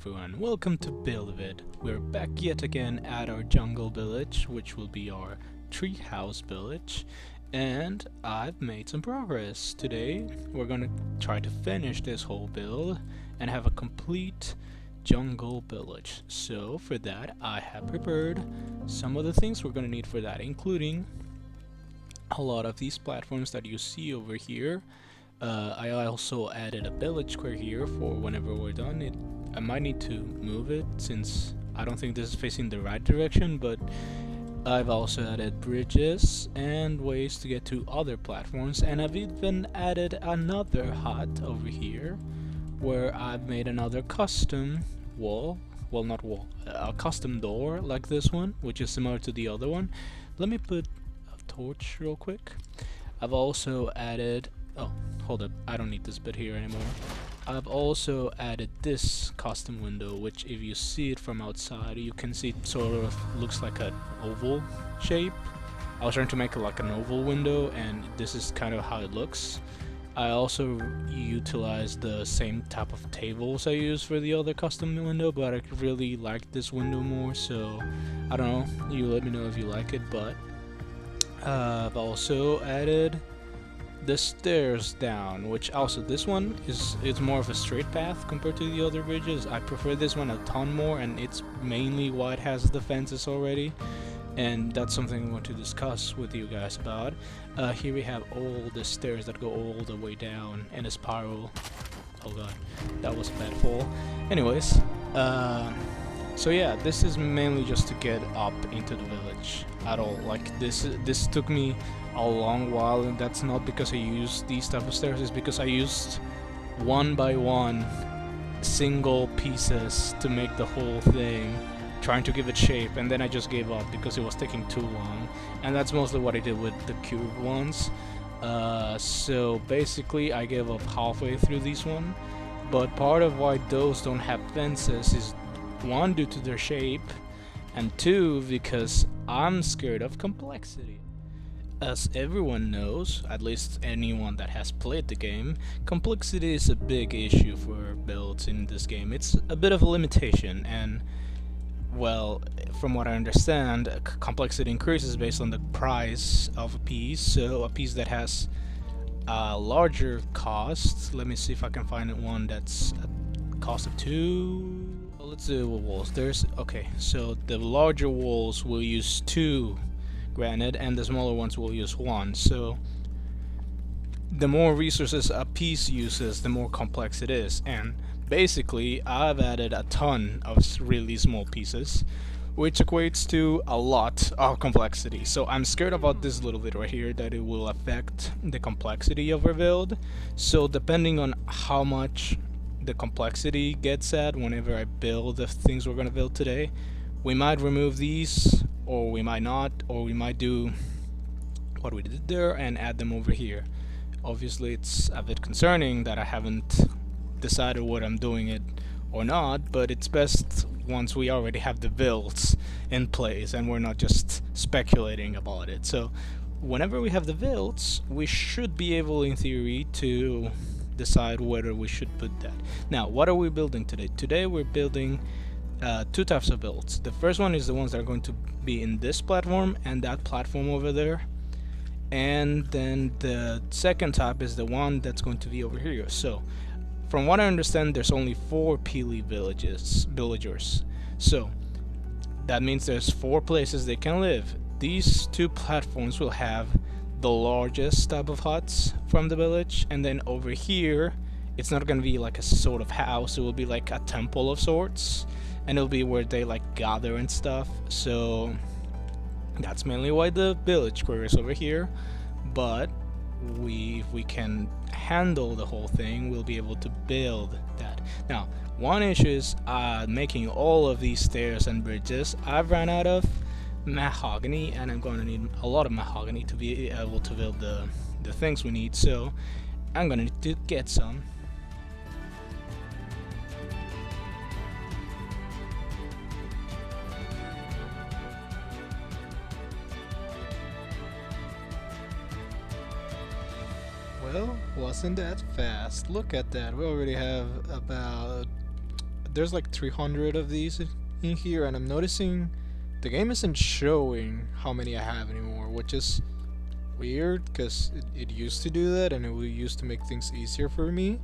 everyone, welcome to Build-A-Vid. We're back yet again at our jungle village, which will be our treehouse village, and I've made some progress. Today we're gonna try to finish this whole build and have a complete jungle village. So for that I have prepared some of the things we're gonna need for that, including a lot of these platforms that you see over here. I also added a village square here for whenever we're done. I might need to move it since I don't think this is facing the right direction, but I've also added bridges and ways to get to other platforms, and I've even added another hut over here where I've made another custom wall, well, not wall, a custom door like this one, which is similar to the other one. Let me put a torch real quick. I've also added, oh, hold up, I don't need this bit here anymore. I've also added this custom window, which if you see it from outside, you can see it sort of looks like an oval shape. I was trying to make it like an oval window, and this is kind of how it looks. I also utilized the same type of tables I used for the other custom window, but I really like this window more, so I don't know, you let me know if you like it. But I've also added the stairs down, which also this one is more of a straight path compared to the other bridges. I prefer this one a ton more, and it's mainly why it has the fences already, and that's something I want to discuss with you guys about. Here we have all the stairs that go all the way down in a spiral. Oh god, that was a bad fall. Anyways, so yeah, this is mainly just to get up into the village at all. Like this took me a long while, and that's not because I used these type of stairs, it's because I used one by one single pieces to make the whole thing, trying to give it shape, and then I just gave up because it was taking too long, and that's mostly what I did with the cube ones. So basically I gave up halfway through this one, but part of why those don't have fences is one, due to their shape, and two, because I'm scared of complexity. As everyone knows, at least anyone that has played the game, complexity is a big issue for builds in this game. It's a bit of a limitation, and well, from what I understand, complexity increases based on the price of a piece. So a piece that has a larger cost, let me see if I can find one that's a cost of 2. Well, let's do walls. Okay, so the larger walls will use 2 granted, and the smaller ones will use 1. So the more resources a piece uses, the more complex it is, and basically I've added a ton of really small pieces, which equates to a lot of complexity. So I'm scared about this little bit right here, that it will affect the complexity of our build. So depending on how much the complexity gets at whenever I build the things we're gonna build today, we might remove these, or we might not, or we might do what we did there and add them over here. Obviously it's a bit concerning that I haven't decided what I'm doing it or not, but it's best once we already have the builds in place and we're not just speculating about it. So whenever we have the builds, we should be able in theory to decide whether we should put that. Now, what are we building today? Today we're building 2 types of builds. The first one is the ones that are going to be in this platform and that platform over there, and then the second type is the one that's going to be over here. So from what I understand, there's only 4 Peely villagers, so that means there's 4 places they can live. These 2 platforms will have the largest type of huts from the village, and then over here it's not going to be like a sort of house, it will be like a temple of sorts, and it'll be where they like gather and stuff. So that's mainly why the village square is over here, but if we can handle the whole thing, we'll be able to build that. Now, one issue is making all of these stairs and bridges. I've ran out of mahogany, and I'm going to need a lot of mahogany to be able to build the things we need, so I'm going to need to get some. Well, wasn't that fast? Look at that. We already have about there's like 300 of these in here, and I'm noticing the game isn't showing how many I have anymore, which is weird because it used to do that and it used to make things easier for me.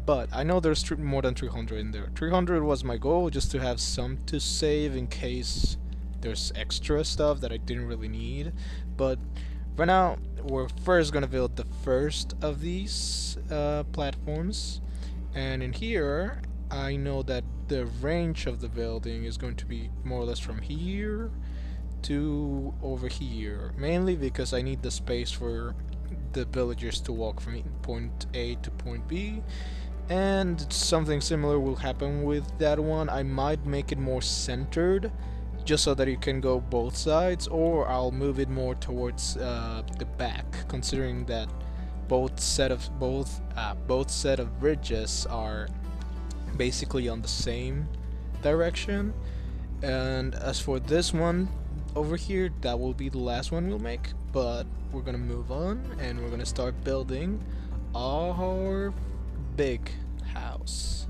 But I know there's more than 300 in there. 300 was my goal, just to have some to save in case there's extra stuff that I didn't really need. But right now, we're first gonna build the first of these platforms. And in here, I know that the range of the building is going to be more or less from here to over here. Mainly because I need the space for the villagers to walk from point A to point B. And something similar will happen with that one. I might make it more centered, just so that you can go both sides, or I'll move it more towards the back, considering that both set of bridges are basically on the same direction. And as for this one over here, that will be the last one we'll make. But we're gonna move on, and we're gonna start building our big house.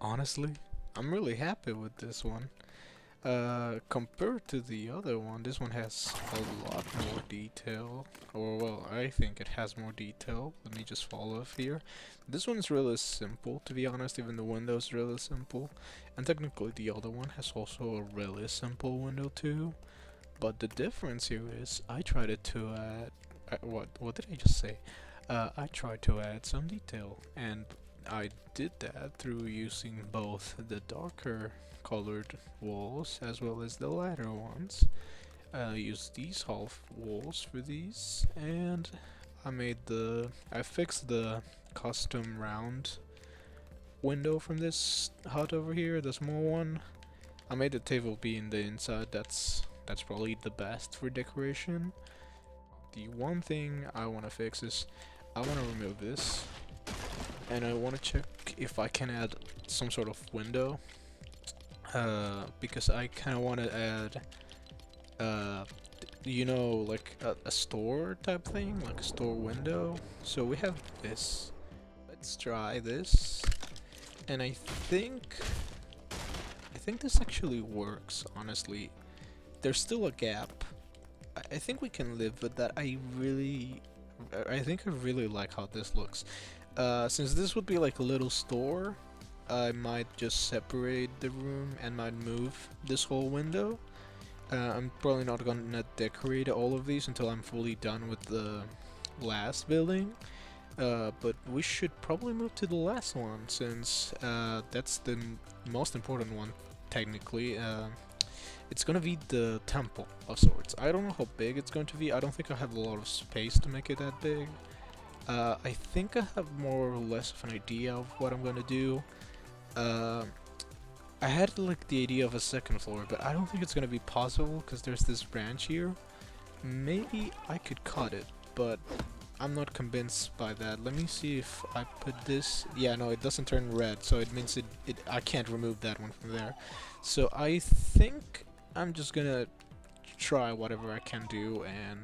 Honestly, I'm really happy with this one. Compared to the other one, this one has a lot more detail. Or, well, I think it has more detail. Let me just follow up here. This one is really simple, to be honest, even the window is really simple. And technically the other one has also a really simple window too. But the difference here is, I tried to add... what did I just say? I tried to add some detail, and I did that through using both the darker colored walls as well as the lighter ones. I used these half walls for these, and I fixed the custom round window from this hut over here, the small one. I made the table be in the inside. That's probably the best for decoration. The one thing I want to fix is I want to remove this, and I want to check if I can add some sort of window, because I kind of want to add you know, like a store type thing, like a store window. So we have this. Let's try this, and I think this actually works, honestly. There's still a gap. I think we can live with that. I think I really like how this looks. Since this would be like a little store, I might just separate the room and might move this whole window. I'm probably not gonna decorate all of these until I'm fully done with the last building. But we should probably move to the last one, since that's the most important one, technically. It's gonna be the temple of sorts. I don't know how big it's going to be. I don't think I have a lot of space to make it that big. I think I have more or less of an idea of what I'm gonna do. I had like the idea of a second floor, but I don't think it's gonna be possible because there's this branch here. Maybe I could cut it, but I'm not convinced by that. Let me see if I put this. Yeah, no, it doesn't turn red, so it means I can't remove that one from there. So I think I'm just gonna try whatever I can do, and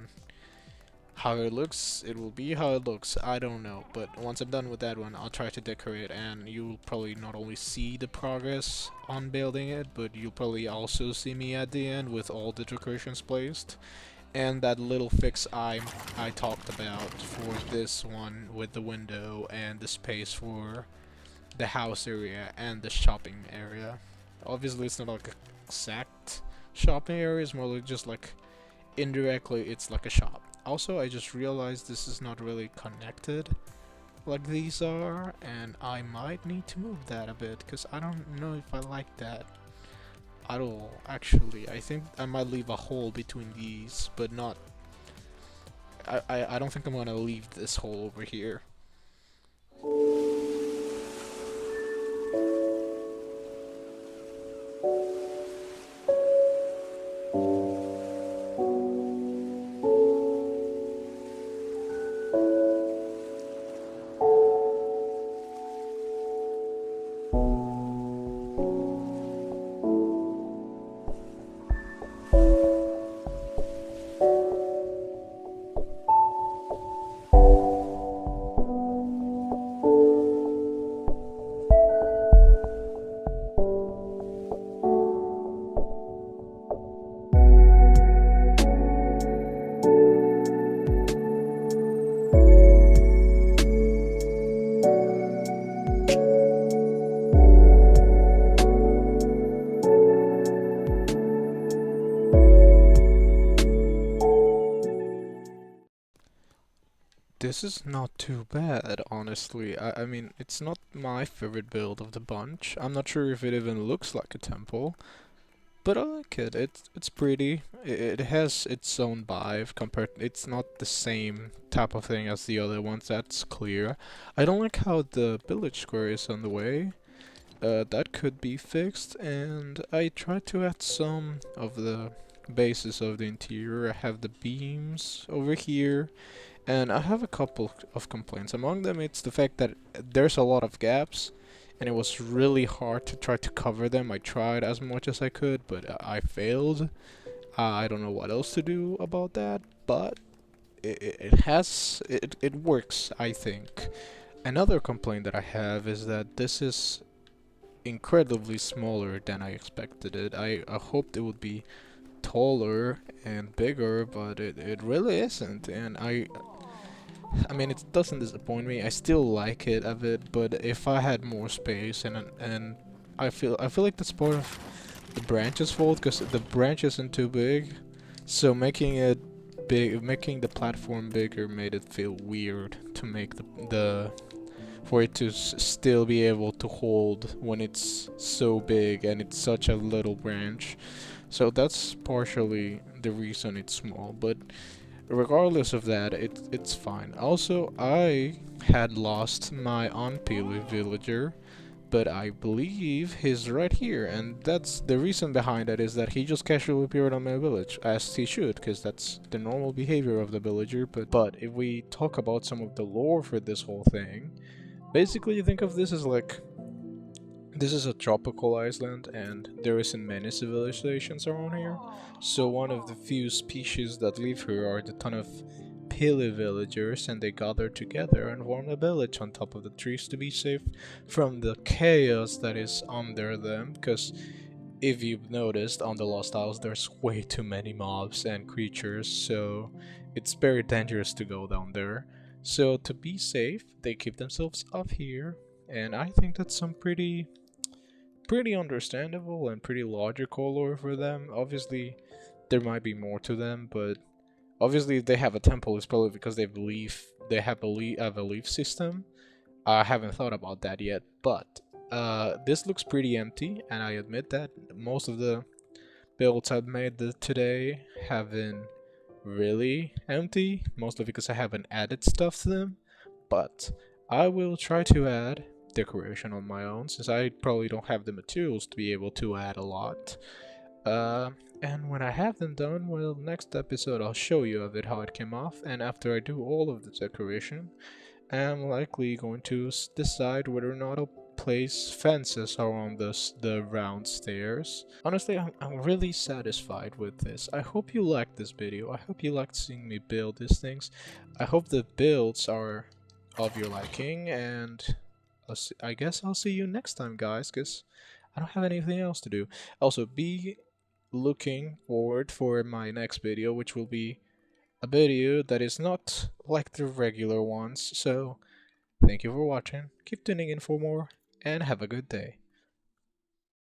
how it looks, it will be how it looks. I don't know, but once I'm done with that one, I'll try to decorate, and you'll probably not only see the progress on building it, but you'll probably also see me at the end with all the decorations placed. And that little fix I talked about for this one with the window and the space for the house area and the shopping area. Obviously, it's not like exact shopping area, it's more like just like indirectly it's like a shop. Also, I just realized this is not really connected like these are, and I might need to move that a bit because I don't know if I like that at all. Actually, I think I might leave a hole between these, but not. I don't think I'm gonna leave this hole over here. This is not too bad, honestly. I mean, it's not my favorite build of the bunch. I'm not sure if it even looks like a temple, but I like it. It's pretty. It has its own vibe compared. It's not the same type of thing as the other ones. That's clear. I don't like how the village square is on the way. That could be fixed, and I tried to add some of the bases of the interior. I have the beams over here, and I have a couple of complaints. Among them, it's the fact that there's a lot of gaps, and it was really hard to try to cover them. I tried as much as I could, but I failed. I don't know what else to do about that, but it works, I think. Another complaint that I have is that this is incredibly smaller than I expected it. I hoped it would be taller and bigger, but it really isn't, and I mean, it doesn't disappoint me. I still like it a bit, but if I had more space, and I feel like that's part of the branch's fault, because the branch isn't too big, so making the platform bigger made it feel weird to make the for it to still be able to hold when it's so big and it's such a little branch. So that's partially the reason it's small, but regardless of that, it's fine. Also, I had lost my unpeely villager, but I believe he's right here, and that's the reason behind it is that he just casually appeared on my village, as he should, because that's the normal behavior of the villager. But if we talk about some of the lore for this whole thing, basically you think of this as like this is a tropical island, and there isn't many civilizations around here. So one of the few species that live here are the ton of pili villagers, and they gather together and form a village on top of the trees to be safe from the chaos that is under them. Because if you've noticed on the Lost Isles, there's way too many mobs and creatures, so it's very dangerous to go down there. So to be safe, they keep themselves up here, and I think that's some pretty understandable and pretty logical lore for them. Obviously, there might be more to them, but obviously, if they have a temple, it's probably because they have a belief system. I haven't thought about that yet, but this looks pretty empty, and I admit that most of the builds I've made today have been really empty, mostly because I haven't added stuff to them. But I will try to add decoration on my own, since I probably don't have the materials to be able to add a lot. And when I have them done, well, next episode I'll show you of it how it came off, and after I do all of the decoration, I'm likely going to decide whether or not I'll place fences around the round stairs. Honestly, I'm really satisfied with this. I hope you liked this video. I hope you liked seeing me build these things. I hope the builds are of your liking, and I guess I'll see you next time, guys, because I don't have anything else to do. Also, be looking forward for my next video, which will be a video that is not like the regular ones. So thank you for watching, keep tuning in for more, and have a good day.